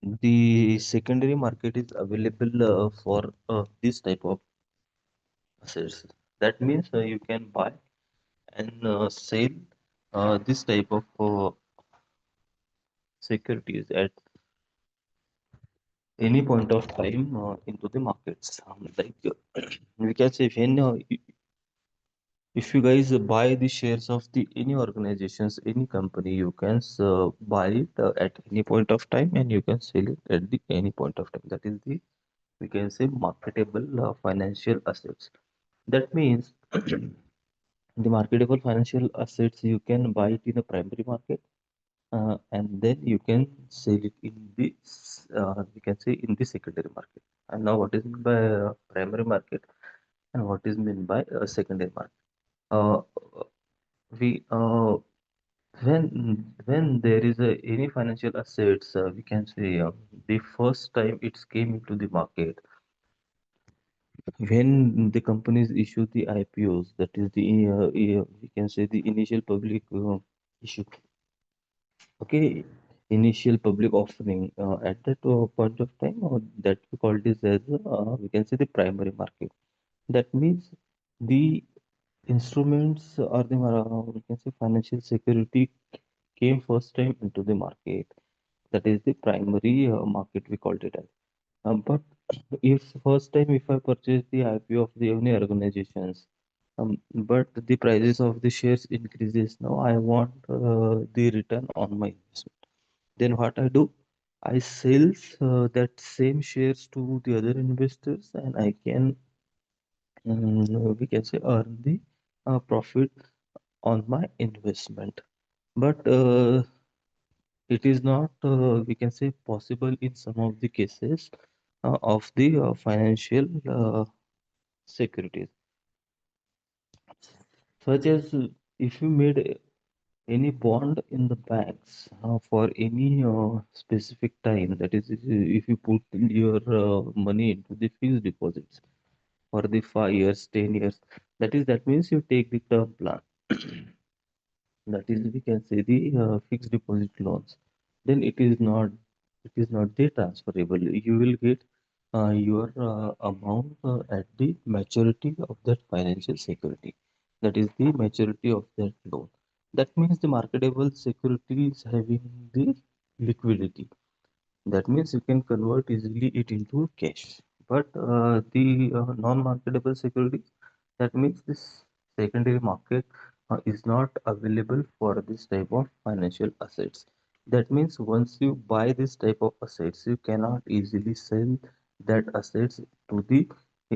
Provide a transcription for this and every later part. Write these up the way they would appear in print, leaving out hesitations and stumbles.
the secondary market is available for this type of assets. That means you can buy and sell this type of securities at any point of time into the markets. Like we can say, when if you guys buy the shares of the any organizations, any company, you can buy it at any point of time, and you can sell it at the any point of time. That is the, we can say, marketable financial assets. That means the marketable financial assets, you can buy it in the primary market, and then you can sell it in the we can say in the secondary market. And now, what is meant by primary market and what is meant by secondary market? Uh, we when there is any financial assets, we can say the first time it came into the market, when the companies issue the IPOs, that is the we can say the initial public issue. Okay, initial public offering at that point of time, that we call this as we can say the primary market. That means the instruments or the we can say financial security came first time into the market. That is the primary market, we called it as. But if first time if I purchase the IPO of the any organizations, but the prices of the shares increases, now I want the return on my investment. Then what I do, I sell that same shares to the other investors, and I can we can say earn the profit on my investment. But it is not we can say possible in some of the cases of the financial securities, such as if you made any bond in the banks for any specific time. That is, if you put your money into the fixed deposits for the 5 years, 10 years, that means you take the term plan. That is, we can say the fixed deposit loans. Then it is not the transferable. You will get your amount at the maturity of that financial security. That is the maturity of that loan. That means the marketable security is having the liquidity. That means you can convert easily it into cash. But the non-marketable securities, that means this secondary market is not available for this type of financial assets. That means once you buy this type of assets, you cannot easily sell that assets to the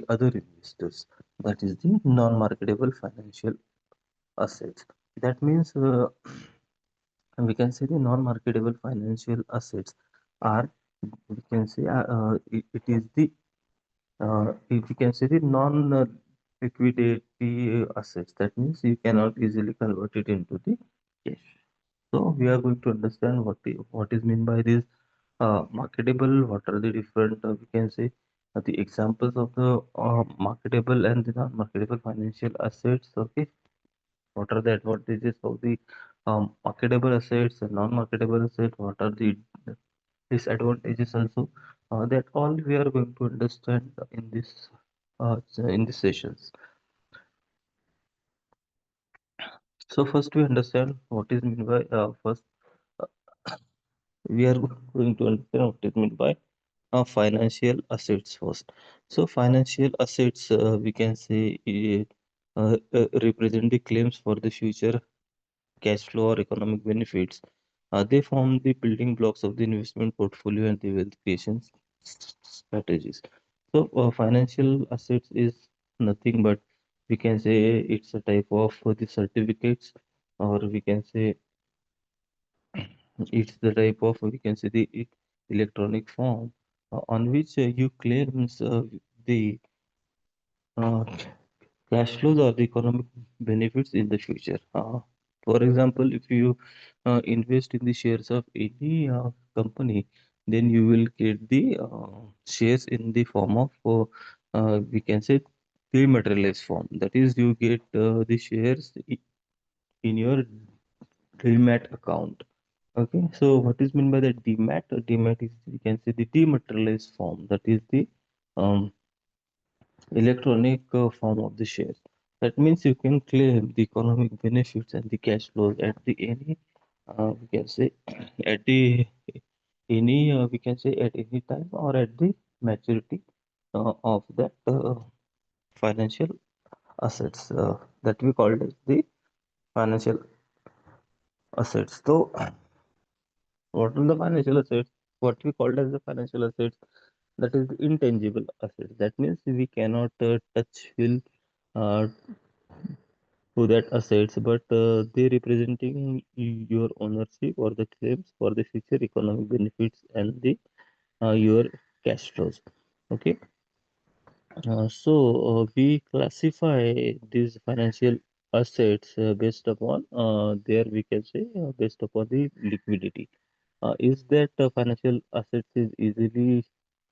other investors. That is the non-marketable financial assets. That means we can say the non-marketable financial assets are, we can say it is the if we can say the non liquidity assets. That means you cannot easily convert it into the cash. So we are going to understand what is meant by this marketable. What are the different we can say the examples of the marketable and the non-marketable financial assets. Okay, what are the advantages of the marketable assets and non-marketable assets? What are the disadvantages also? That all we are going to understand in this sessions. So first we understand what is meant by first we are going to understand what is meant by financial assets first. So financial assets, we can say, represent the claims for the future cash flow or economic benefits. They form the building blocks of the investment portfolio and the wealth creation strategies. So, financial assets is nothing but, we can say, it's a type of the certificates, or we can say it's the type of, we can say, the electronic form on which you claims the uh, cash flows or the economic benefits in the future. For example, if you invest in the shares of any company, then you will get the shares in the form of, we can say, dematerialized form. That is, you get the shares in your demat account. Okay, so what is meant by the demat? Demat is, we can say, the dematerialized form. That is the um, electronic form of the shares. That means you can claim the economic benefits and the cash flows at the any, we can say, at the any, we can say, at any time or at the maturity of that financial assets, that we call as the financial assets. So what are the financial assets? What we called as the financial assets, that is the intangible assets. That means we cannot touch, feel uh, to that assets, but they representing your ownership or the claims for the future economic benefits and the your cash flows. Okay, we classify these financial assets based upon their, we can say, based upon the liquidity. Is that financial assets is easily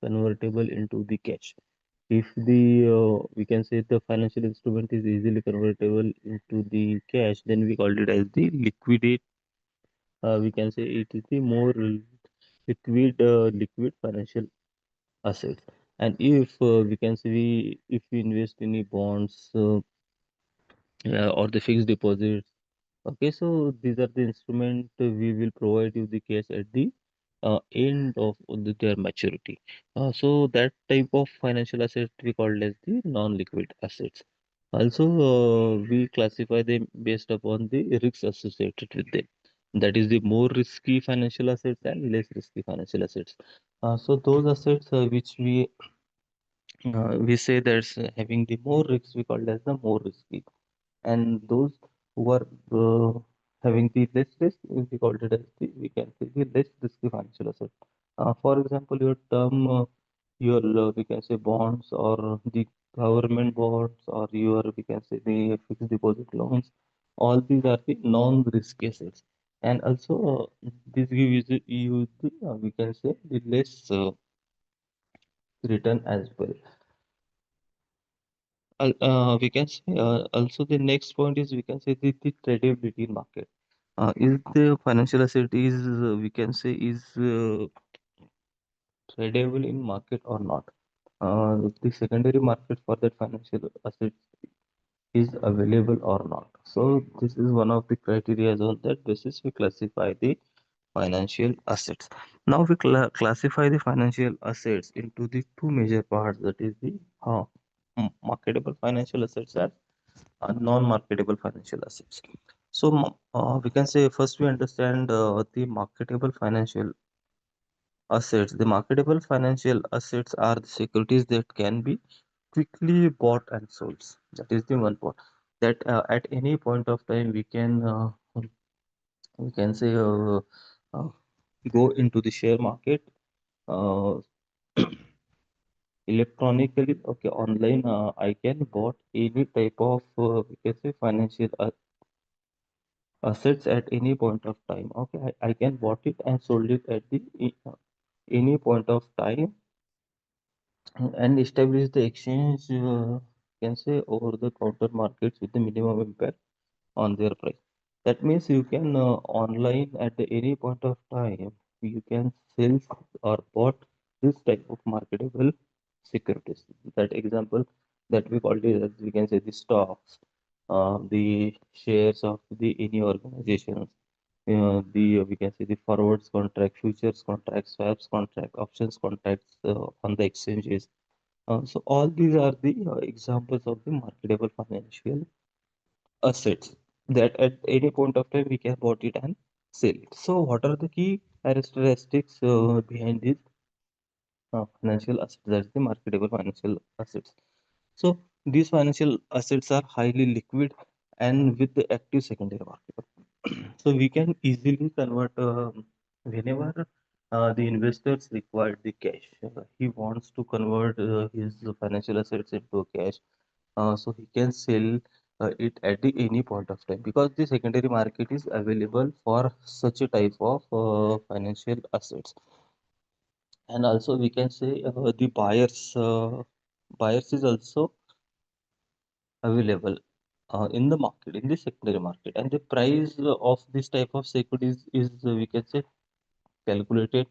convertible into the cash? If the we can say the financial instrument is easily convertible into the cash, then we call it as the liquidate. We can say it is the more liquid financial assets. And if we can say if we invest in the bonds or the fixed deposits. Okay, so these are the instrument we will provide you the cash at the end of their maturity. So that type of financial asset we call as the non-liquid assets. Also, we classify them based upon the risks associated with them. That is the more risky financial assets and less risky financial assets. So those assets we say that's having the more risks we call as the more risky, and those who are having the less risk we call it as the, we can say, the less risky financial asset. For example, your term, your we can say bonds or the government bonds or your, we can say, the fixed deposit loans. All these are the non-risk assets, and also this gives you the we can say the less return as well. We can say also the next point is, we can say, the tradability in market. Is the financial asset is we can say is tradable in market or not? The secondary market for that financial asset is available or not. So this is one of the criteria on that basis we classify the financial assets. Now we classify the financial assets into the two major parts. That is the marketable financial assets and non-marketable financial assets. So we can say first we understand the marketable financial assets. The marketable financial assets are the securities that can be quickly bought and sold. That is the one point. That at any point of time we can say uh, go into the share market uh, electronically. Okay, online. I can bought any type of we can say financial assets at any point of time. Okay, I can bought it and sold it at the any point of time, and establish the exchange, can say, over the counter markets with the minimum impact on their price. That means you can online at the any point of time you can sell or bought this type of marketable securities. That example that we call it as, we can say, the stocks, the shares of the any organizations, the we can say the forwards contract, futures contract, swaps contract, options contracts on the exchanges. So all these are the examples of the marketable financial assets that at any point of time we can bought it and sell it. So what are the key characteristics behind these financial assets? That's the marketable financial assets. So these financial assets are highly liquid and with the active secondary market. So we can easily convert whenever the investors require the cash. He wants to convert his financial assets into cash, so he can sell it at the any point of time, because the secondary market is available for such a type of financial assets. And also we can say the buyers is also available. in the market, in the secondary market, and the price of this type of securities is we can say calculated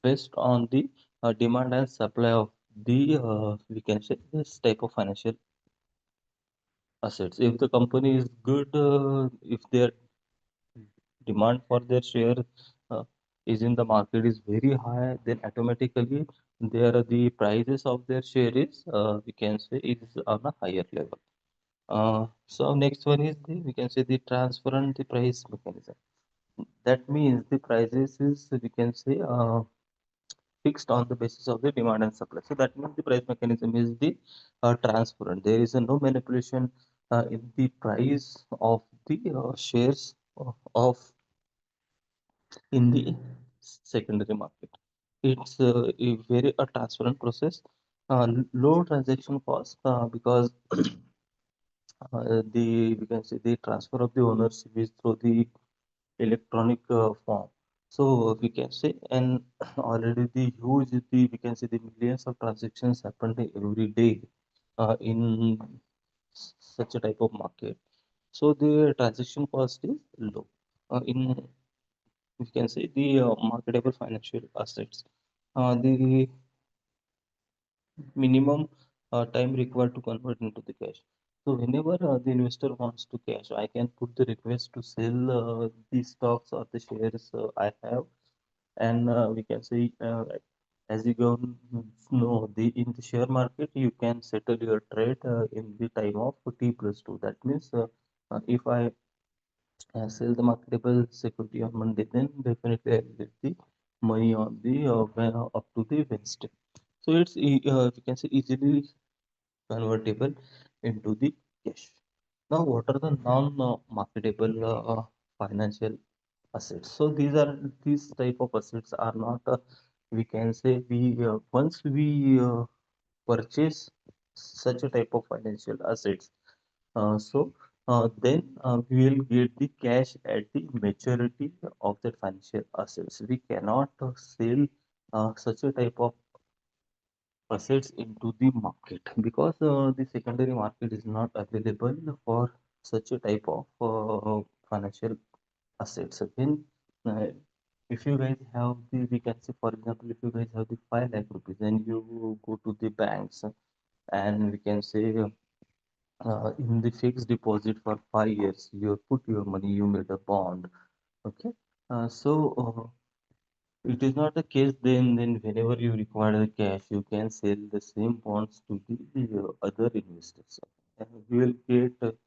based on the demand and supply of the we can say this type of financial assets. If the company is good, if their demand for their share uh, is in the market is very high, then automatically the prices of their share is we can say is on a higher level. So next one is the we can say the transparent the price mechanism. That means the prices is we can say fixed on the basis of the demand and supply. So that means the price mechanism is the transparent. There is no manipulation in the price of the shares of in the secondary market. It's a very transparent process. Low transaction cost because the we can say the transfer of the ownership is through the electronic form. So we can say and already the huge the we can say the millions of transactions happen every day in such a type of market. So the transaction cost is low. In we can say the marketable financial assets. The minimum time required to convert into the cash. So whenever the investor wants to cash, I can put the request to sell the stocks or the shares I have, and we can say as you go know the in the share market you can settle your trade in the time of T plus two. That means if I sell the marketable security on Monday, then definitely I will get the money on the up to the Wednesday. So it's we can say easily convertible into the cash. Now, what are the non-marketable financial assets? So these type of assets are not we can say we once we purchase such a type of financial assets then we will get the cash at the maturity of the financial assets. We cannot sell such a type of assets into the market because the secondary market is not available for such a type of financial assets. Again, if you guys have the, we can say, for example, if you guys have the 5 lakh rupees and you go to the banks and we can say in the fixed deposit for 5 years, you put your money, you made a bond. Okay. It is not the case then whenever you require the cash, you can sell the same bonds to the other investors. And you will get the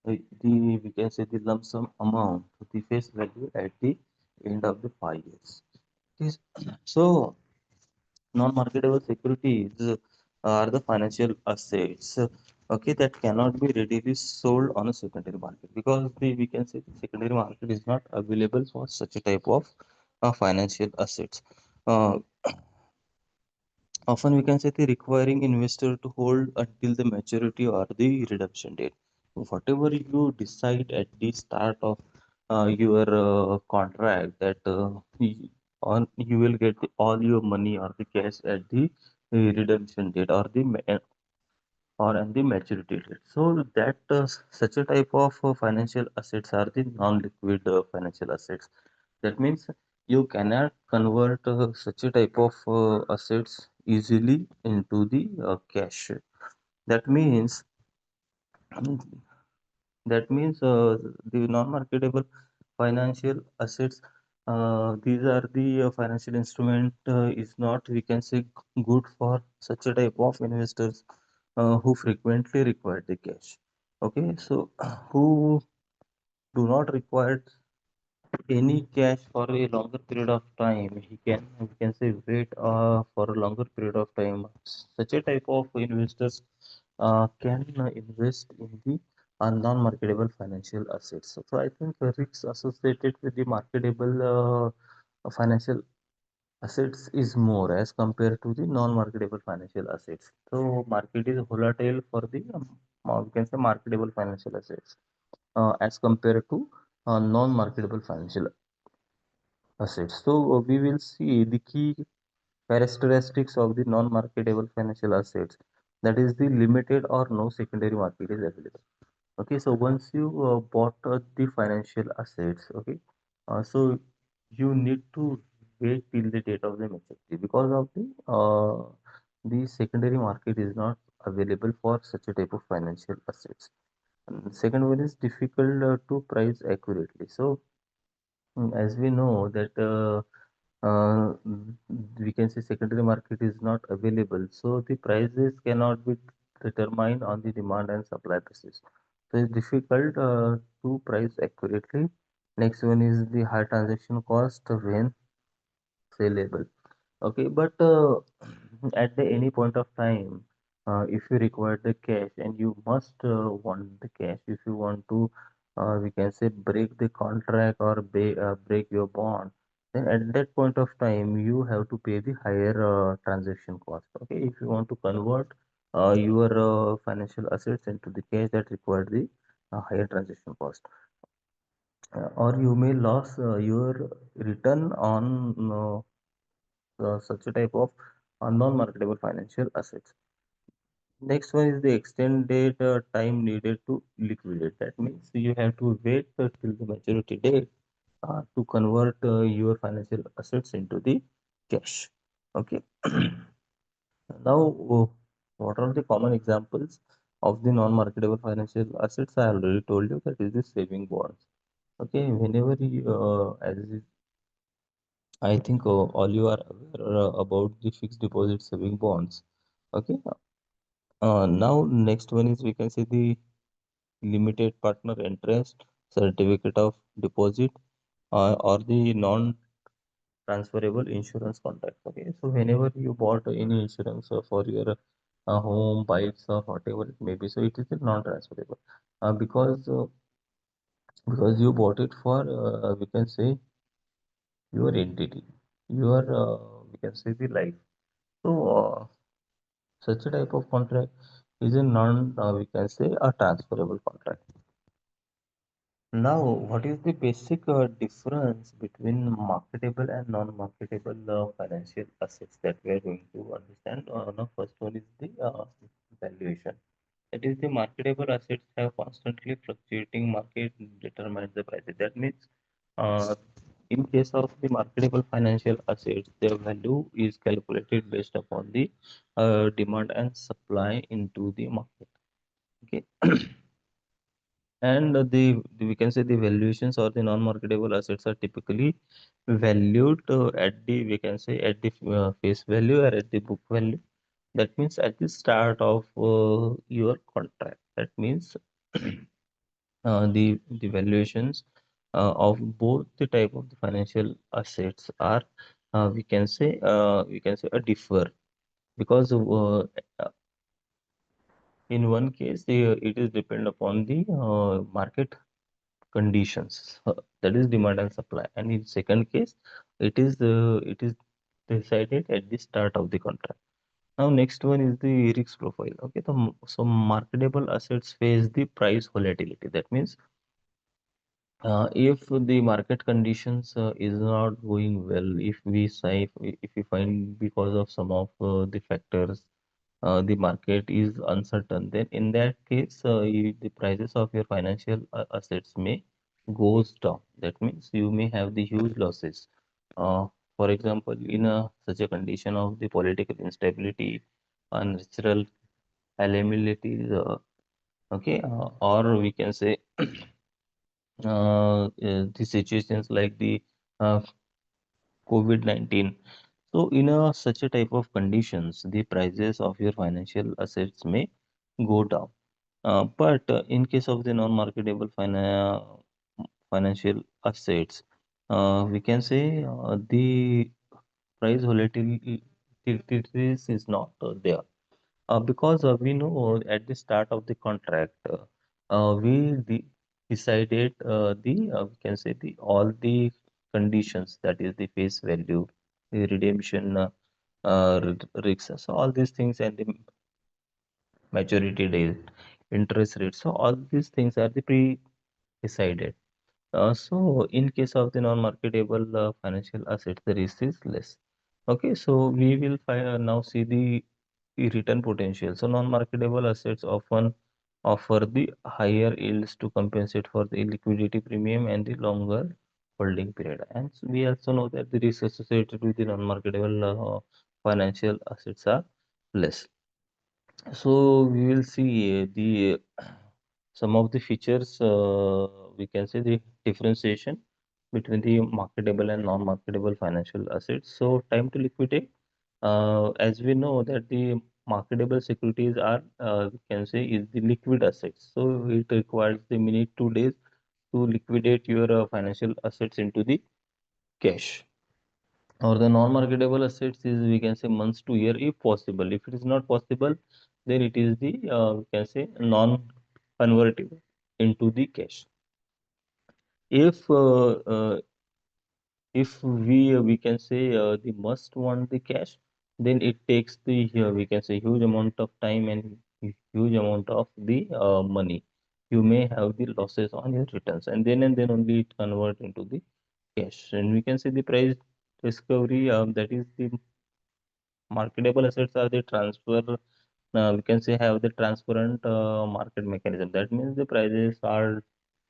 we can say the lump sum amount, the face value at the end of the 5 years. It is so non-marketable securities are the financial assets, okay, that cannot be readily sold on a secondary market because we can say the secondary market is not available for such a type of financial assets. Uh, Often we can say the requiring investor to hold until the maturity or the redemption date. Whatever you decide at the start of your contract that on you will get all your money or the cash at the redemption date or or at the maturity date. So that such a type of financial assets are the non-liquid financial assets. That means you cannot convert such a type of assets easily into the cash. That means that means the non-marketable financial assets. These are the financial instrument is not we can say good for such a type of investors who frequently require the cash. Okay, so who do not require any cash for a longer period of time, he can we can say wait for a longer period of time. Such a type of investors can invest in the non-marketable financial assets. So I think risks associated with the marketable financial assets is more as compared to the non-marketable financial assets. So market is volatile for the we can say marketable financial assets as compared to non-marketable financial assets. So we will see the key characteristics of the non-marketable financial assets. That is the limited or no secondary market is available. Okay, so once you bought the financial assets, okay, so you need to wait till the date of the maturity because of the secondary market is not available for such a type of financial assets. And second one is difficult to price accurately. So as we know that we can say secondary market is not available, so the prices cannot be determined on the demand and supply basis. So it's difficult to price accurately. Next one is the high transaction cost when saleable. Okay, but at the any point of time, if you require the cash and you must want the cash, if you want to, we can say break the contract or break your bond, then at that point of time you have to pay the higher transaction cost. Okay, if you want to convert your financial assets into the cash, that require the higher transaction cost, or you may lose your return on such a type of non-marketable financial assets. Next one is the extended time needed to liquidate. That means you have to wait till the maturity date to convert your financial assets into the cash. Okay. Now, what are the common examples of the non-marketable financial assets? I already told you that is the saving bonds. Okay, whenever you, I think all you are aware about the fixed deposit saving bonds. Okay, now next one is we can say the limited partner interest certificate of deposit or the non-transferable insurance contract. Okay, so whenever you bought any insurance for your home, bikes, or whatever it may be, so it is a non-transferable because you bought it for we can say your entity, your we can say the life. So such a type of contract is a non we can say a transferable contract. Now, what is the basic difference between marketable and non-marketable financial assets that we are going to understand? Now, first one is the valuation. That is, the marketable assets have constantly fluctuating market determines the prices. That means, uh, in case of the marketable financial assets, their value is calculated based upon the demand and supply into the market. Okay. And we can say the valuations or the non-marketable assets are typically valued at the we can say at the face value or at the book value. That means at the start of your contract. That means the valuations of both the type of the financial assets are we can say a differ because in one case it is depend upon the market conditions, that is demand and supply, and in second case it is decided at the start of the contract. Now next one is the risk profile. Okay, so marketable assets face the price volatility. That means if the market conditions is not going well, if we find because of some of the factors the market is uncertain, then in that case, the prices of your financial assets may goes down. That means you may have the huge losses. For example, in such a condition of the political instability, natural calamities, okay, or we can say the situations like the uh, COVID-19. So, in such a type of conditions, the prices of your financial assets may go down. But in case of the non-marketable financial assets, we can say the price volatility is not there because we know at the start of the contract decided the we can say the all the conditions, that is the face value, the redemption risks, so all these things, and the maturity date, interest rate. So all these things are the pre-decided. So in case of the non-marketable financial assets, the risk is less. Okay, so we will now see the return potential. So non-marketable assets often offer the higher yields to compensate for the liquidity premium and the longer holding period. And we also know that the risk associated with the non-marketable financial assets are less. So we will see the some of the features, we can say the differentiation between the marketable and non-marketable financial assets. So time to liquidate, as we know that the marketable securities are, we can say, is the liquid assets. So it requires the minute 2 days to liquidate your financial assets into the cash. Or the non-marketable assets is, we can say, months to year if possible. If it is not possible, then it is the, we can say, non-convertible into the cash. If we can say the must want the cash, then it takes the, we can say, huge amount of time and huge amount of the money. You may have the losses on your returns, and then only it convert into the cash. And we can say the price discovery, that is the marketable assets are the transfer, we can say, have the transparent market mechanism. That means the prices are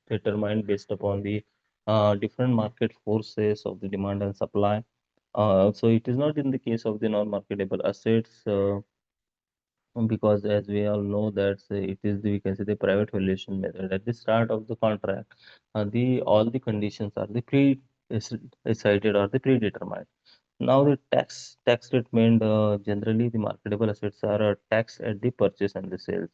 determined based upon the different market forces of the demand and supply. So it is not in the case of the non-marketable assets, because as we all know that it is the, we can say, the private valuation method. At the start of the contract, the all the conditions are the decided or the predetermined. Now the tax treatment, generally the marketable assets are taxed at the purchase and the sales.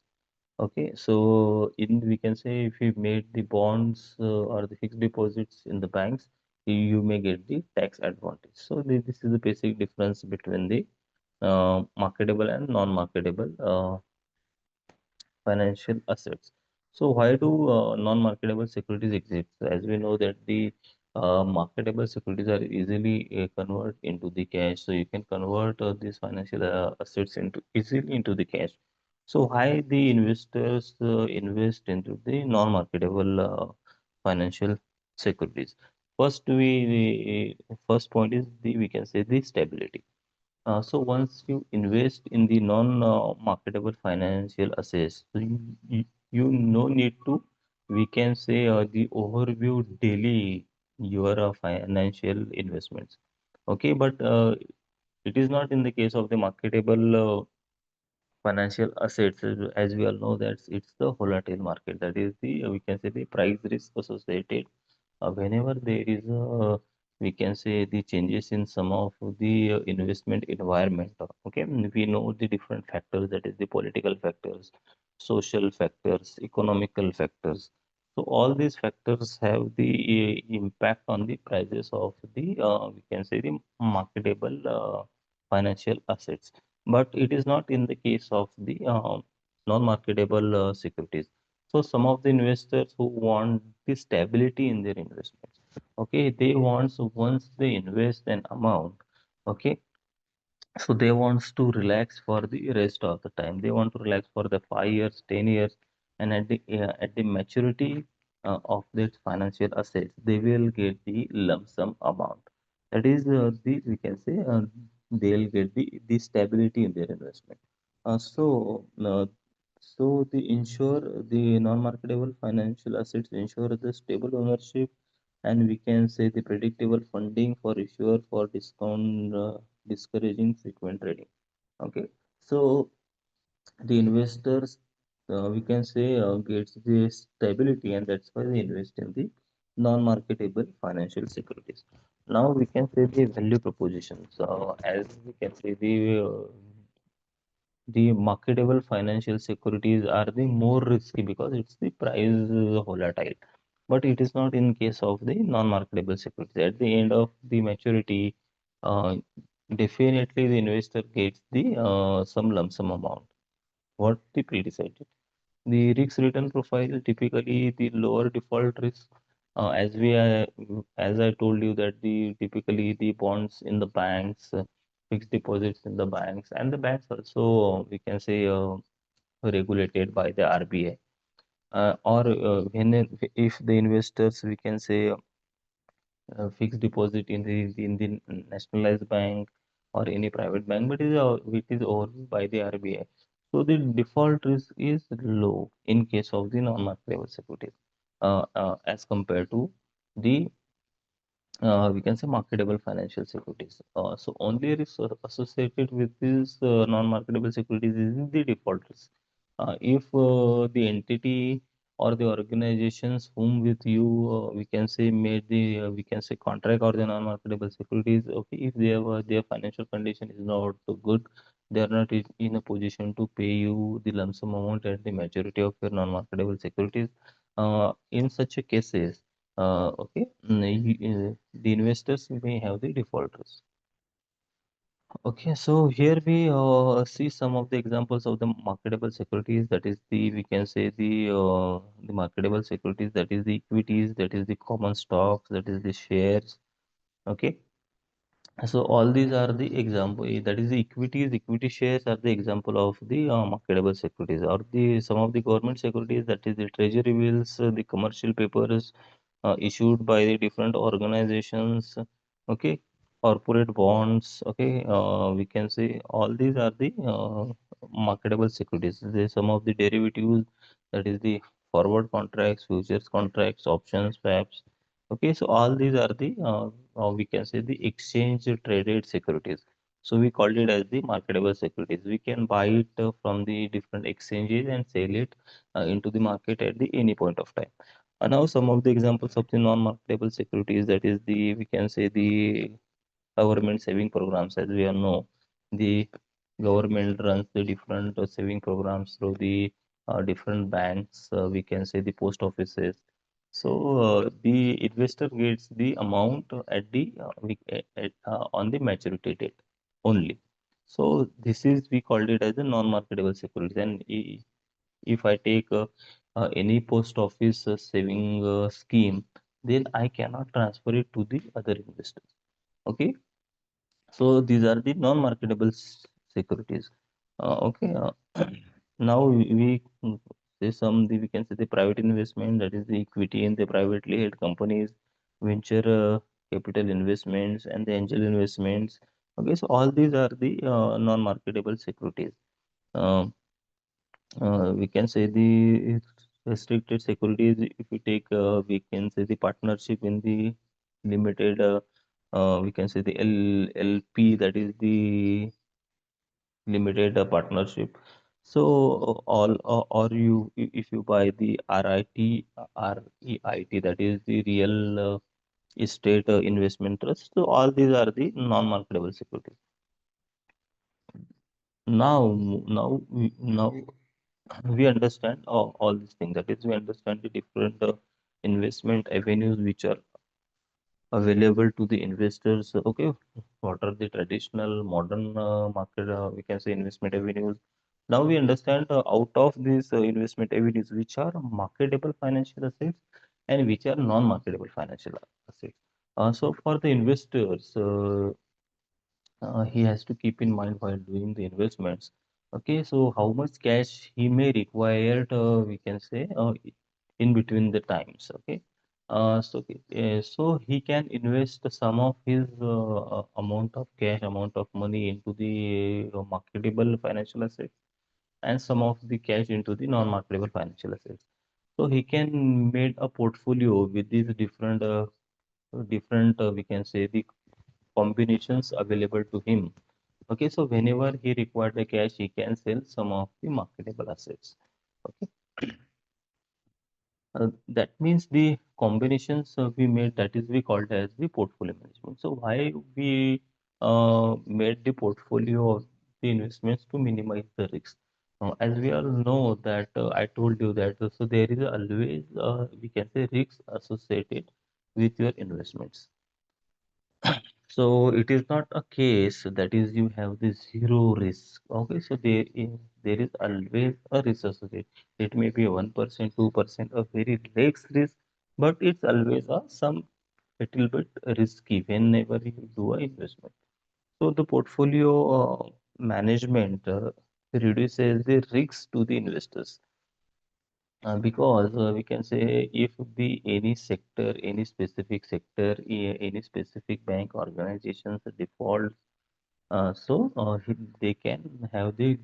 Okay, so in, we can say, if you made the bonds or the fixed deposits in the banks, you may get the tax advantage. So this is the basic difference between the marketable and non-marketable financial assets. So why do non-marketable securities exist? As we know that the marketable securities are easily convert into the cash. So you can convert these financial assets into easily into the cash. So why the investors invest into the non-marketable financial securities? First point is the, we can say, the stability. So once you invest in the non-marketable financial assets, so you no need to, we can say, the overview daily your financial investments. Okay, but it is not in the case of the marketable financial assets. As we all know that it's the volatile market. That is the, we can say, the price risk associated whenever there is a, we can say, the changes in some of the investment environment. Okay, we know the different factors, that is the political factors, social factors, economical factors. So all these factors have the impact on the prices of the, we can say, the marketable financial assets. But it is not in the case of the non-marketable securities. So some of the investors who want the stability in their investments, okay, they want, so once they invest an amount, okay, so they wants to relax for the rest of the time. They want to relax for the 5 years, 10 years, and at the maturity of their financial assets, they will get the lump sum amount. That is the, we can say, they'll get the stability in their investment. So the ensure the non-marketable financial assets ensure the stable ownership, and we can say the predictable funding for issuer for discount, discouraging frequent trading. Okay, so the investors, we can say, gets the stability, and that's why they invest in the non-marketable financial securities. Now we can say the value propositions. As we can say, the marketable financial securities are the more risky because it's the price volatile. But it is not in case of the non-marketable securities. At the end of the maturity, uh, definitely the investor gets the some lump sum amount. What the pre-decided. The risk return profile, typically the lower default risk, as I told you that the typically the bonds in the banks, fixed deposits in the banks, and the banks also, we can say, regulated by the RBI. Or if the investors, we can say, fixed deposit in the nationalized bank or any private bank, but it is owned by the RBI. So the default risk is low in case of the non-marketable securities, as compared to the we can say marketable financial securities. So only risk associated with these non-marketable securities is the default risk. If the entity or the organizations whom with you we can say made the we can say contract or the non-marketable securities, okay, if they have, their financial condition is not so good, they are not in a position to pay you the lump sum amount at the maturity of your non-marketable securities. In such a cases, okay, the investors may have the default risk. Okay, so here we see some of the examples of the marketable securities. That is the we can say the marketable securities. That is the equities. That is the common stocks. That is the shares. Okay, so all these are the example. That is the equities. Equity shares are the example of the marketable securities, or the some of the government securities. That is the treasury bills, the commercial papers issued by the different organizations. Okay, corporate bonds. Okay, we can say all these are the marketable securities. There's some of the derivatives. That is the forward contracts, futures contracts, options, swaps. Okay, so all these are the we can say the exchange traded securities. So we called it as the marketable securities. We can buy it from the different exchanges and sell it into the market at the any point of time. And now some of the examples of the non-marketable securities, that is the we can say the government saving programs. As we all know, the government runs the different saving programs through the different banks. We can say the post offices. So the investor gets the amount at the on the maturity date only. So this is we called it as a non-marketable securities. And if I take any post office saving scheme, then I cannot transfer it to the other investors. Okay, so these are the non-marketable securities. Okay, now we say some we can say the private investment, that is the equity in the privately held companies, venture capital investments, and the angel investments. Okay, so all these are the non-marketable securities. Um we can say the restricted securities. If we take, we can say the partnership in the limited. We can say the LLP, that is the limited partnership. So all or you if you buy the REIT, that is the real estate investment trust. So all these are the non-marketable securities. Now we understand all these things. That is, we understand the different investment avenues which are available to the investors. Okay, what are the traditional modern market, we can say investment avenues. Now we understand out of these investment avenues, which are marketable financial assets and which are non-marketable financial assets. So for the investors, he has to keep in mind while doing the investments. Okay, so how much cash he may require, we can say, in between the times. Okay, so he can invest some of his amount of cash, amount of money into the marketable financial assets, and some of the cash into the non-marketable financial assets. So he can make a portfolio with these different we can say the combinations available to him. Okay, so whenever he required the cash, he can sell some of the marketable assets. Okay, that means the combinations we made, that is we called as the portfolio management. So why we made the portfolio of the investments to minimize the risk. As we all know that I told you that so there is always we can say risk associated with your investments. So it is not a case that is you have the zero risk. Okay, so there is always a risk associated. It may be 1%, 2%, a very less risk, but it's always a some little bit risky whenever you do an investment. So the portfolio management reduces the risks to the investors. Because we can say if the any sector, any specific sector, any specific bank organizations default, they can have the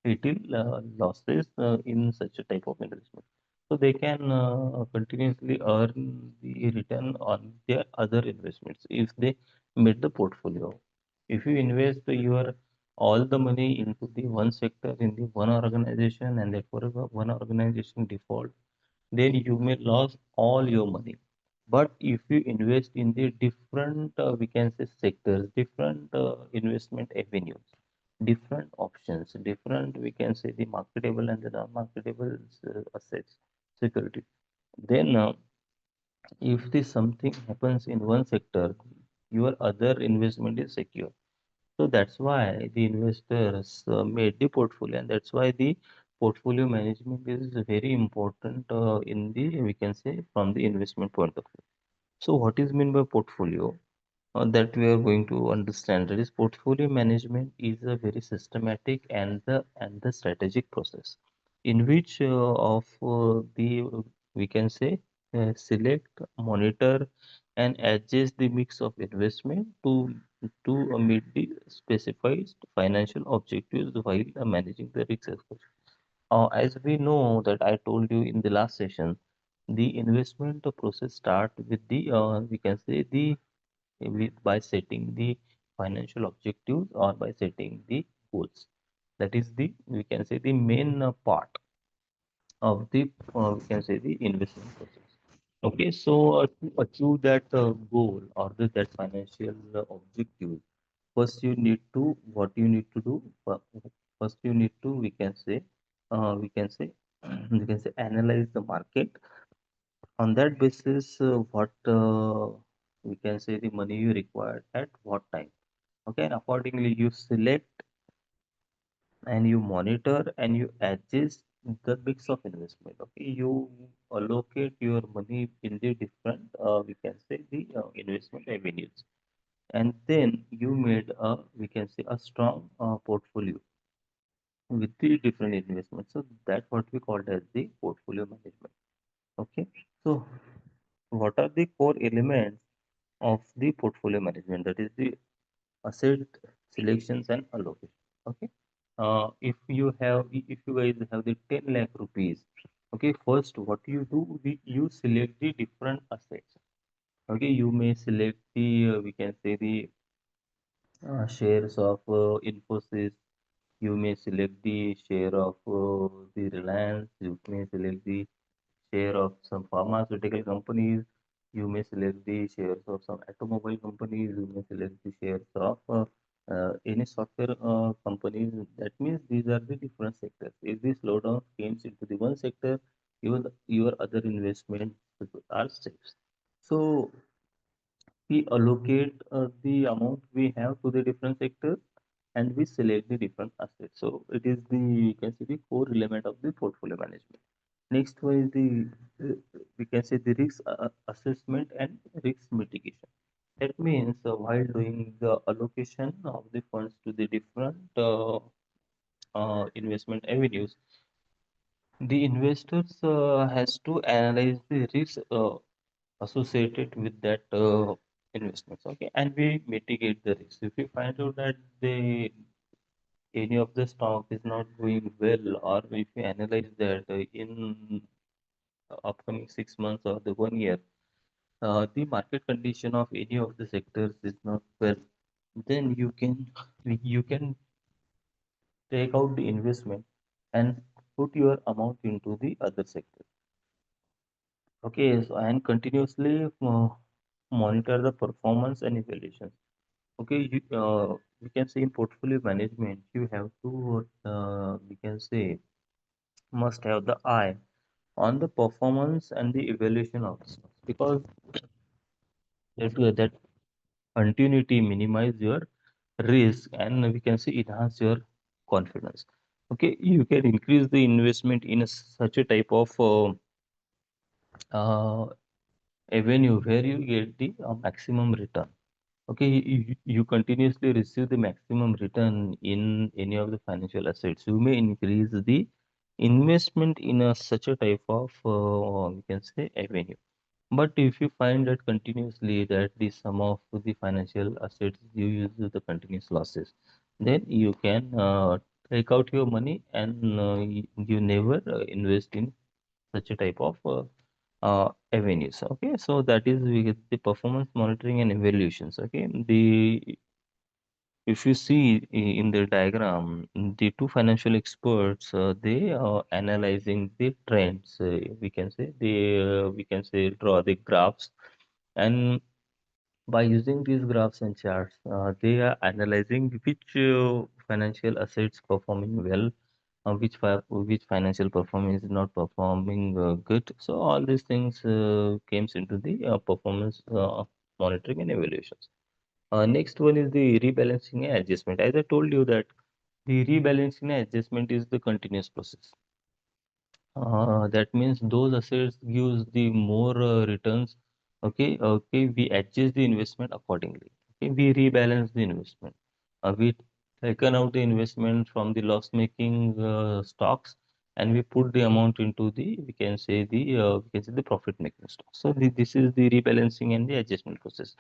little losses in such a type of investment. So they can continuously earn the return on their other investments if they made the portfolio. If you invest your all the money into the one sector in the one organization and therefore one organization default, then you may lose all your money. But if you invest in the different, we can say sectors, different investment avenues, different options, different, we can say the marketable and the non-marketable assets, security. Then, if this something happens in one sector, your other investment is secure. So that's why the investors made the portfolio, and that's why the portfolio management is very important in the, we can say, from the investment point of view. So what is meant by portfolio? That we are going to understand, that is portfolio management is a very systematic and the strategic process in which of the we can say select, monitor, and adjust the mix of investment to meet the specified financial objectives while managing the risk exposure. As we know that I told you in the last session, the investment process start with the we can say the by setting the financial objectives or by setting the goals. That is the, we can say, the main part of the we can say the investment process. Okay, so to achieve that goal or that financial objective, first you need to, what you need to do, first you need to, we can say we can say analyze the market. On that basis, what we can say the money you require at what time. Okay, and accordingly you select and you monitor and you adjust the mix of investment. Okay, you allocate your money in the different we can say the investment avenues, and then you made a, we can say, a strong portfolio with the different investments. So that's what we called as the portfolio management. Okay, so what are the core elements of the portfolio management? That is the asset selections and allocation. Okay, if you have, if you guys have the 10 lakh rupees, okay, first what you do, you select the different assets. Okay, you may select the we can say the shares of Infosys. You may select the share of the Reliance. You may select the share of some pharmaceutical companies. You may select the shares of some automobile companies. You may select the shares of any software companies. That means these are the different sectors. If the slowdown comes into the one sector, your other investments are safe. So we allocate the amount we have to the different sectors and we select the different assets. So it is the, you can see, the core element of the portfolio management. Next one is the we can say the risk assessment and risk mitigation. That means while doing the allocation of the funds to the different investment avenues, the investors has to analyze the risk associated with that investments. Okay, and we mitigate the risk. If we find out that the any of the stock is not going well, or if we analyze that in upcoming 6 months or the 1 year, the market condition of any of the sectors is not well, then you can take out the investment and put your amount into the other sector. Okay, so and continuously monitor the performance and evaluations. Okay, we can say in portfolio management, you have to we can say must have the eye on the performance and the evaluation of the stocks, because that continuity minimize your risk and we can say enhance your confidence. Okay, you can increase the investment in such a type of uh, avenue where you get the maximum return. Okay, you continuously receive the maximum return in any of the financial assets. You may increase the investment in such a type of we can say avenue. But if you find that continuously that the sum of the financial assets you use the continuous losses, then you can take out your money and you never invest in such a type of avenues. Okay, so that is we get the performance monitoring and evaluations. Okay, the if you see in the diagram, the two financial experts, they are analyzing the trends. We can say draw the graphs, and by using these graphs and charts, they are analyzing which financial assets performing well, which financial performance is not performing good. So all these things comes into the performance monitoring and evaluations. Next one is the rebalancing and adjustment. As I told you that the rebalancing and adjustment is the continuous process. That means those assets gives the more returns. Okay, we adjust the investment accordingly. Okay, we rebalance the investment. We taken out the investment from the loss-making stocks, and we put the amount into the we can say the profit-making stocks. So this is the rebalancing and the adjustment process.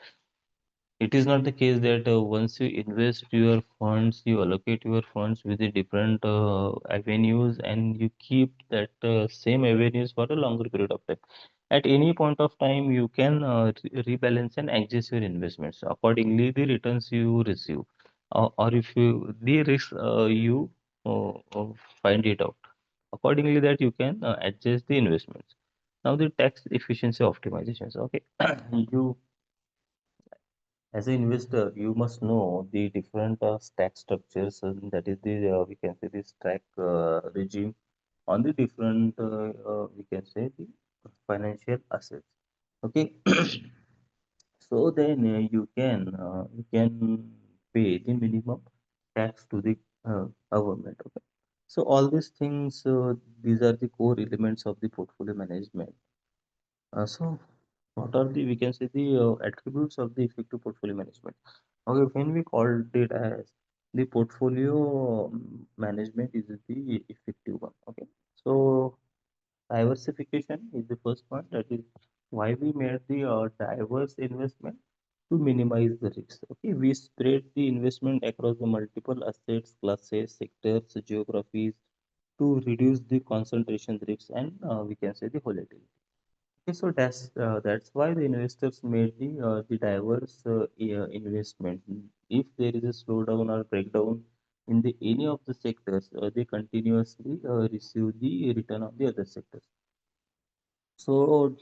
It is not the case that once you invest your funds, you allocate your funds with the different avenues, and you keep that same avenues for a longer period of time. At any point of time, you can rebalance and adjust your investments accordingly. The returns you receive, or if you the risk you find it out accordingly, that you can adjust the investments. Now the tax efficiency optimizations. Okay, you as an investor, you must know the different stack structures, and that is the we can say the stack regime on the different we can say the financial assets. Okay, so then you can pay the minimum tax to the government. Okay, so all these things these are the core elements of the portfolio management. So what are the we can say the attributes of the effective portfolio management? Okay, when we called it as the portfolio management is the effective one. Okay, so diversification is the first one. That is why we made the diverse investment to minimize the risks. Okay, we spread the investment across the multiple assets, classes, sectors, geographies to reduce the concentration risks and we can say the volatility. Okay, so that's why the investors made the diverse investment. If there is a slowdown or breakdown in the any of the sectors, they continuously receive the return of the other sectors. So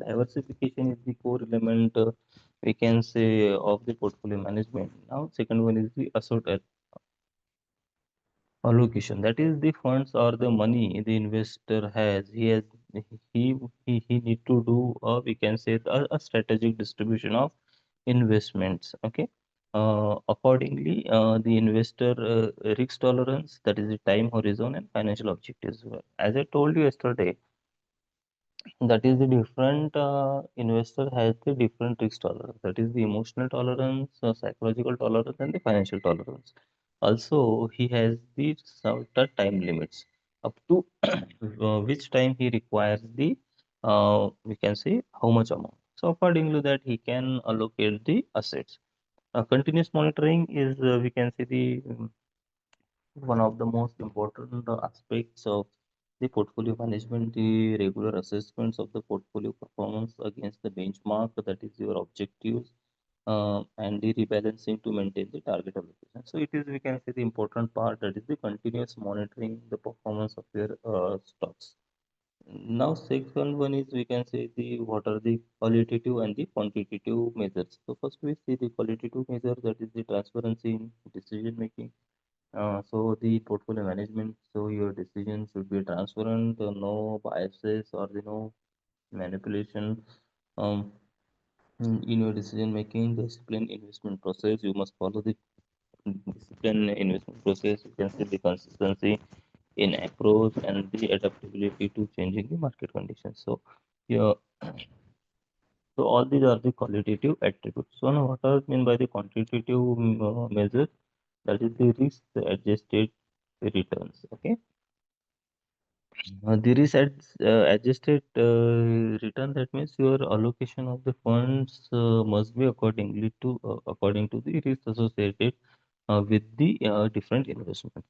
diversification is the core element we can say of the portfolio management. Now, second one is the asset allocation. That is the funds or the money the investor has. He he need to do we can say a strategic distribution of investments. Okay. Accordingly, the investor risk tolerance, that is the time horizon and financial objectives. As I told you yesterday, that is the different investor has the different risk tolerance. That is the emotional tolerance, psychological tolerance, and the financial tolerance. Also, he has the certain time limits up to which time he requires the we can say how much amount. So according to that, he can allocate the assets. Continuous monitoring is we can say the one of the most important aspects of the portfolio management, the regular assessments of the portfolio performance against the benchmark, that is your objectives, and the rebalancing to maintain the target allocation. So it is, we can say, the important part, that is the continuous monitoring the performance of your stocks. Now, second one is we can say the what are the qualitative and the quantitative measures. So first we see the qualitative measure, that is the transparency in decision making. So the portfolio management, so your decision should be transparent, no biases or no manipulation um, in your decision making. Discipline investment process, you must follow the discipline investment process. You can see the consistency in approach and the adaptability to changing the market conditions. So yeah, so all these are the qualitative attributes. So now what I mean by the quantitative measures, that is the risk adjusted returns. Okay. There is adjusted return. That means your allocation of the funds must be according to the risk associated with the different investment.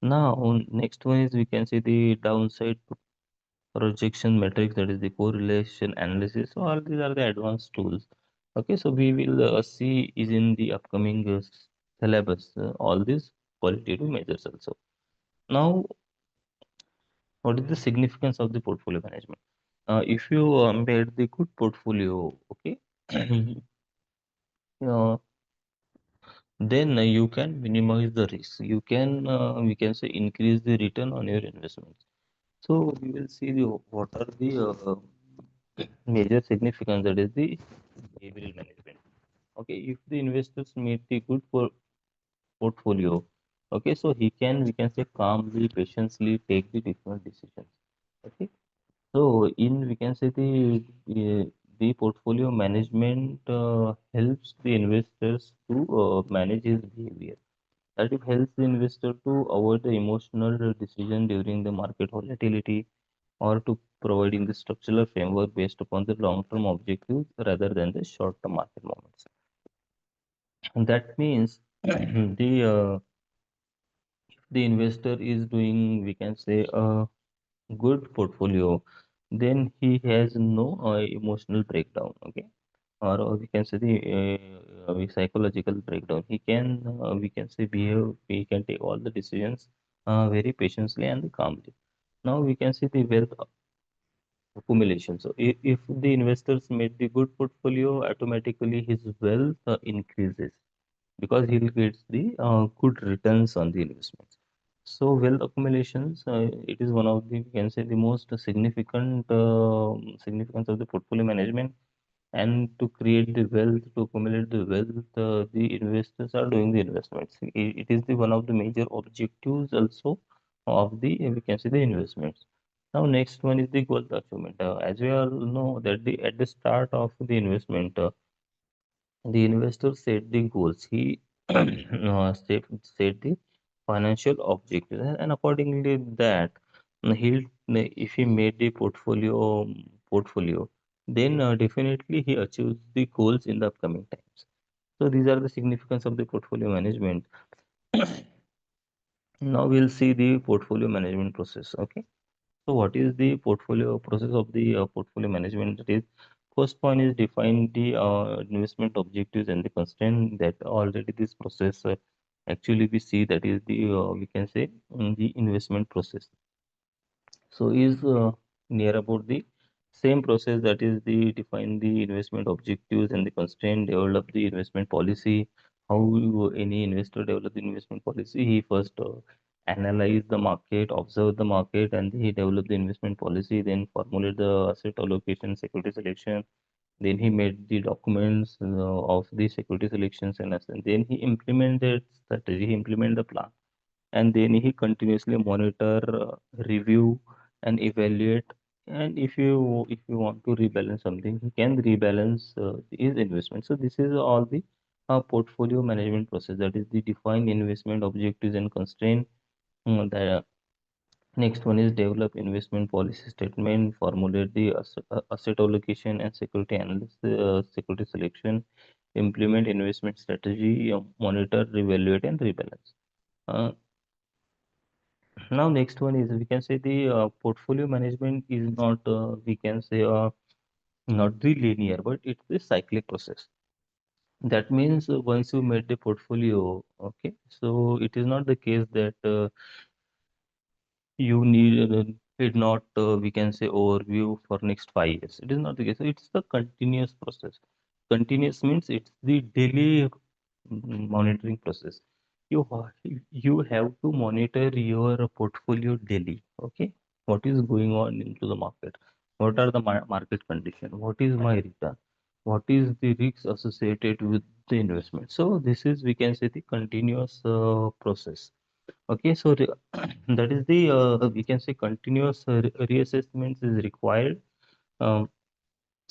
Now, next one is we can see the downside projection metrics, that is the correlation analysis. So all these are the advanced tools. Okay, so we will see is in the upcoming syllabus all these qualitative measures also. Now, what is the significance of the portfolio management? If you made the good portfolio, okay, uh, then you can minimize the risk. You can, we can say, increase the return on your investments. So we will see the what are the major significance, that is the behavioral management. Okay, if the investors made the good portfolio, okay, so he can, we can say, calmly, patiently take the different decisions. Okay, so in, we can say, the portfolio management helps the investors to manage his behavior. That it helps the investor to avoid the emotional decision during the market volatility, or to providing the structural framework based upon the long-term objectives rather than the short-term market moments. And that means the investor is doing, we can say, a good portfolio, then he has no emotional breakdown. Okay, or we can say the psychological breakdown. He can, we can say, behave. He can take all the decisions very patiently and calmly. Now we can see the wealth accumulation. So if the investors made the good portfolio, automatically his wealth increases because he will get the good returns on the investments. So wealth accumulations, it is one of the, we can say, the most significant significance of the portfolio management. And to create the wealth, to accumulate the wealth, the investors are doing the investments. It is the one of the major objectives also of the, we can say, the investments. Now next one is the goal achievement. As we all know that the at the start of the investment, the investor set the goals. He set the financial objectives, and accordingly that he'll, if he made the portfolio, then definitely he achieves the goals in the upcoming times. So these are the significance of the portfolio management. Now we'll see the portfolio management process. Okay. So what is the portfolio process of the portfolio management? That is, first point is define the investment objectives and the constraint. That already this process actually we see, that is the, we can say, the investment process. So is near about the same process, that is the define the investment objectives and the constraint, develop the investment policy. How any investor develop the investment policy? He first analyze the market, observe the market, and he develop the investment policy, then formulate the asset allocation, security selection. Then he made the documents of the security selections and then he implemented strategy, he implement the plan, and then he continuously monitor, review, and evaluate. And if you want to rebalance something, he can rebalance his investment. So this is all the portfolio management process, that is the define investment objectives and constraint. The next one is develop investment policy statement, formulate the asset allocation and security analysis, security selection, implement investment strategy, monitor, evaluate, and rebalance. Uh, Now, next one is, we can say, the portfolio management is not, we can say, not the linear, but it's the cyclic process. That means once you made the portfolio, okay, so it is not the case that you need it not, we can say, overview for next 5 years. It is not the case. It's the continuous process. Continuous means it's the daily monitoring process. You have to monitor your portfolio daily. Okay, what is going on into the market? What are the market condition? What is my return? What is the risks associated with the investment? So this is, we can say, the continuous process. Okay, so that is the, we can say, continuous reassessments is required um,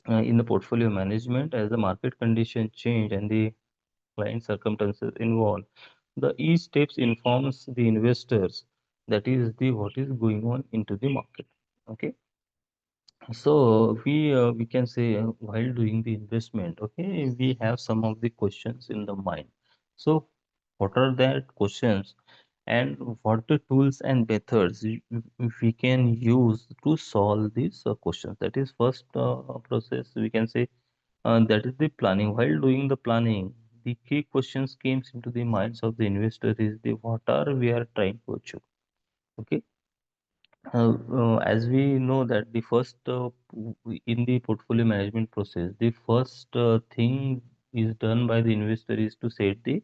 in the portfolio management as the market condition change and the client circumstances involved. The each steps informs the investors, that is the what is going on into the market. Okay, so we can say, while doing the investment, okay, we have some of the questions in the mind. So what are that questions, and what the tools and methods we can use to solve these questions. That is first process, we can say, that is the planning. While doing the planning, the key questions came into the minds of the investor is the what are we are trying to achieve. Okay. As we know that the first in the portfolio management process, the first thing is done by the investor is to set the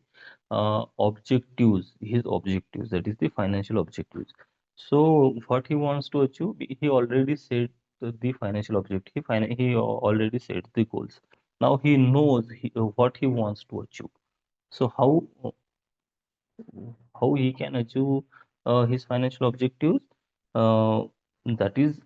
objectives, his objectives, that is the financial objectives. So what he wants to achieve, he already set the financial objective. He already set the goals. Now he knows what he wants to achieve. So how he can achieve his financial objectives? Uh, that is,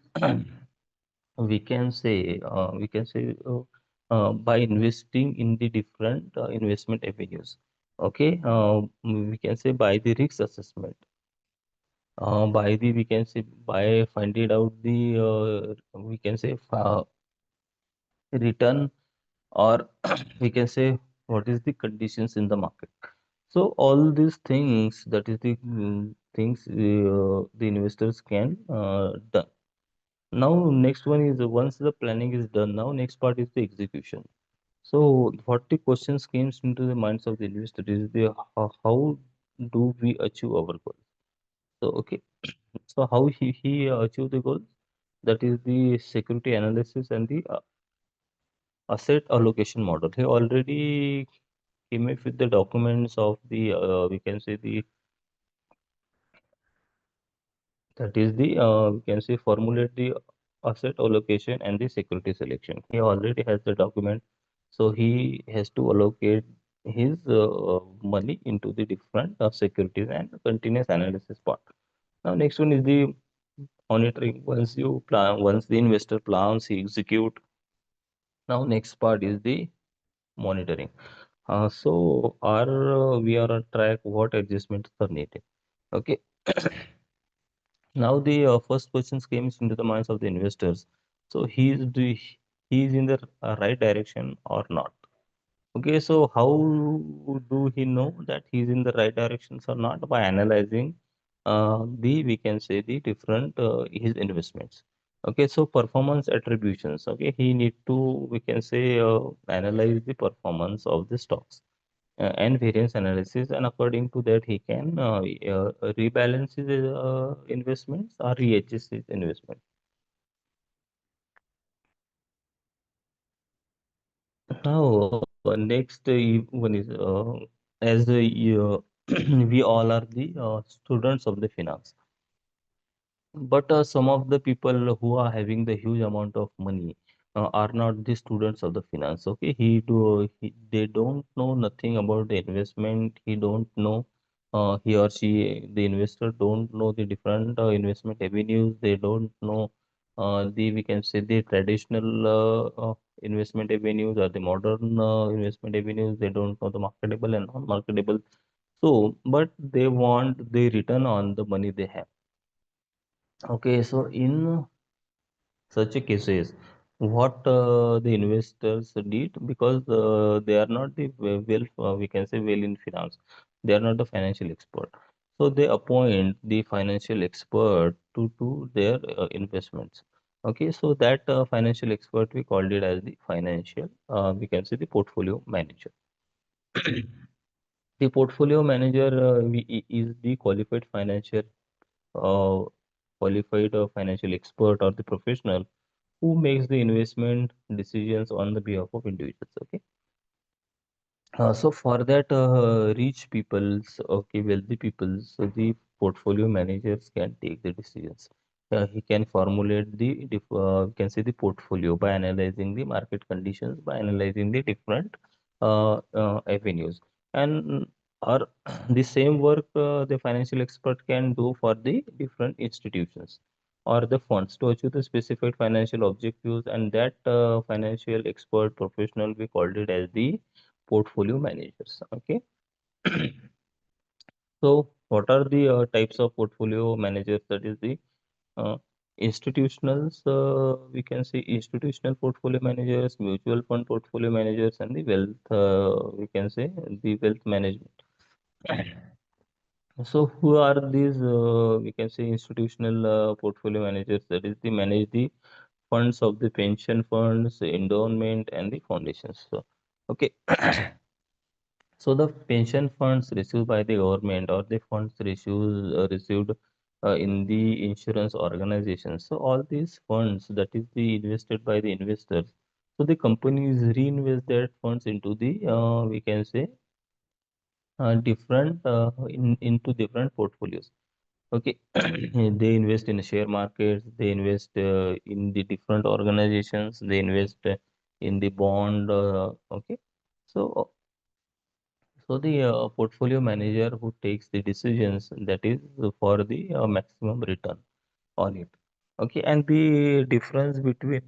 by investing in the different investment avenues. Okay, we can say by the risk assessment, by the, we can say, by finding out the we can say return, or we can say what is the conditions in the market. So all these things, that is the things the investors can done. Now next one is, once the planning is done, now next part is the execution. So what the questions came into the minds of the investor is the how do we achieve our goal? So okay, so how he achieve the goals? That is the security analysis and the asset allocation model. He already came up with the documents of the we can say the, that is the we can say formulate the asset allocation and the security selection. He already has the document, so he has to allocate his money into the different securities and continuous analysis part. Now next one is the monitoring. Once you plan, once the investor plans, he execute. Now next part is the monitoring. So are we are on track? What adjustments are needed? Okay. Now the first questions came into the minds of the investors. So he is in the right direction or not? Okay, so how do he know that he's in the right directions or not? By analyzing the, we can say, the different his investments. Okay, so performance attributions. Okay, he need to, we can say, analyze the performance of the stocks and variance analysis, and according to that he can rebalance his investments or readjust his investment. Now next one is, as we all are the students of the finance. But some of the people who are having the huge amount of money are not the students of the finance. Okay, they don't know nothing about the investment. He don't know, he or she, the investor don't know the different investment avenues. They don't know the, we can say, the traditional investment avenues or the modern investment avenues. They don't know the marketable and non-marketable. So, but they want the return on the money they have. Okay, so in such a cases, what the investors did, because they are not the we can say well in finance, they are not the financial expert. So they appoint the financial expert to do their investments. Okay, so that financial expert, we called it as the financial, we can say the portfolio manager. The portfolio manager is the uh, qualified financial expert or the professional who makes the investment decisions on the behalf of individuals. Okay. So for that, rich peoples, okay, wealthy peoples, so the portfolio managers can take the decisions. He can formulate the, we can say, the portfolio by analyzing the market conditions, by analyzing the different avenues, and or the same work the financial expert can do for the different institutions or the funds to achieve the specific financial objectives, and that financial expert professional, we called it as the portfolio managers. Okay. So what are the types of portfolio managers? That is the uh, institutionals, we can say institutional portfolio managers, mutual fund portfolio managers, and the wealth, we can say, the wealth management. So who are these, we can say, institutional portfolio managers? That is, they manage the funds of the pension funds, the endowment, and the foundations. So, okay. So the pension funds received by the government or the funds received in the insurance organizations. So all these funds that is the invested by the investors. So the companies reinvest their funds into the we can say different into different portfolios. Okay, they invest in share markets, they invest in the different organizations, they invest in the bond. Okay, so the portfolio manager who takes the decisions that is for the maximum return on it. Okay, and the difference between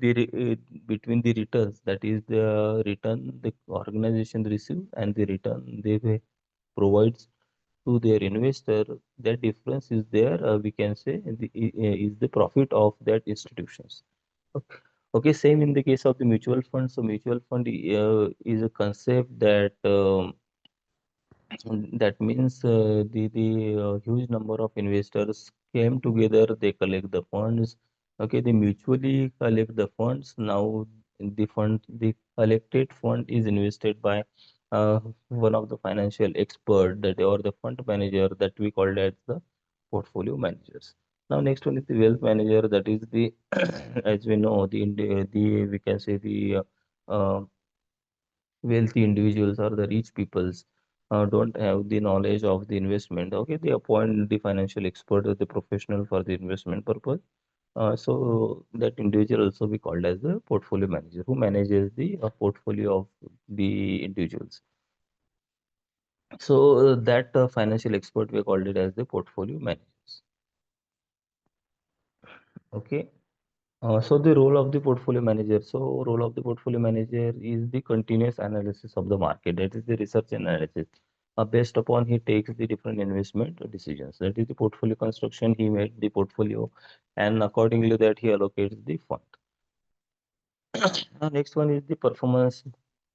between the returns, that is the return the organization receive and the return they provides to their investor, that difference is there. We can say is the profit of that institutions. Okay. Okay, same in the case of the mutual fund. So mutual fund is a concept that that means the huge number of investors came together, they collect the funds. Okay, they mutually collect the funds. Now the collected fund is invested by one of the financial expert that or the fund manager that we called as the portfolio managers. Now next one is the wealth manager, that is the as we know the we can say the uh, wealthy individuals or the rich peoples don't have the knowledge of the investment. Okay, they appoint the financial expert or the professional for the investment purpose. So that individual also be called as the portfolio manager who manages the portfolio of the individuals. So that financial expert we called it as the portfolio managers. Okay. So the role of the portfolio manager. So role of the portfolio manager is the continuous analysis of the market. That is the research and analysis. Based upon he takes the different investment decisions. That is the portfolio construction. He made the portfolio, and accordingly that he allocates the fund. Next one is the performance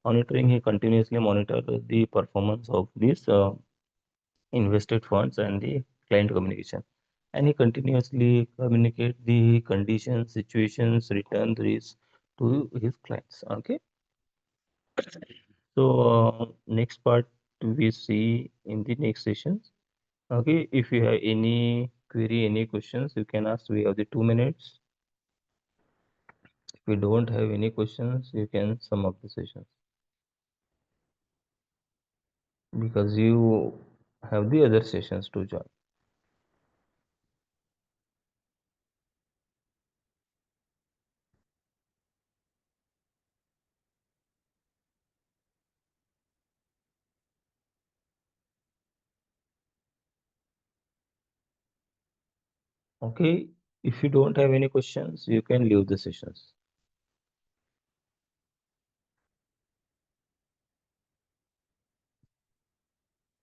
monitoring. He continuously monitors the performance of these invested funds and the client communication. And he continuously communicate the conditions, situations, return risks to his clients. Okay. So next part we see in the next sessions. Okay. If you have any query, any questions, you can ask. We have the 2 minutes. If you don't have any questions, you can sum up the sessions because you have the other sessions to join. Okay. If you don't have any questions, you can leave the sessions.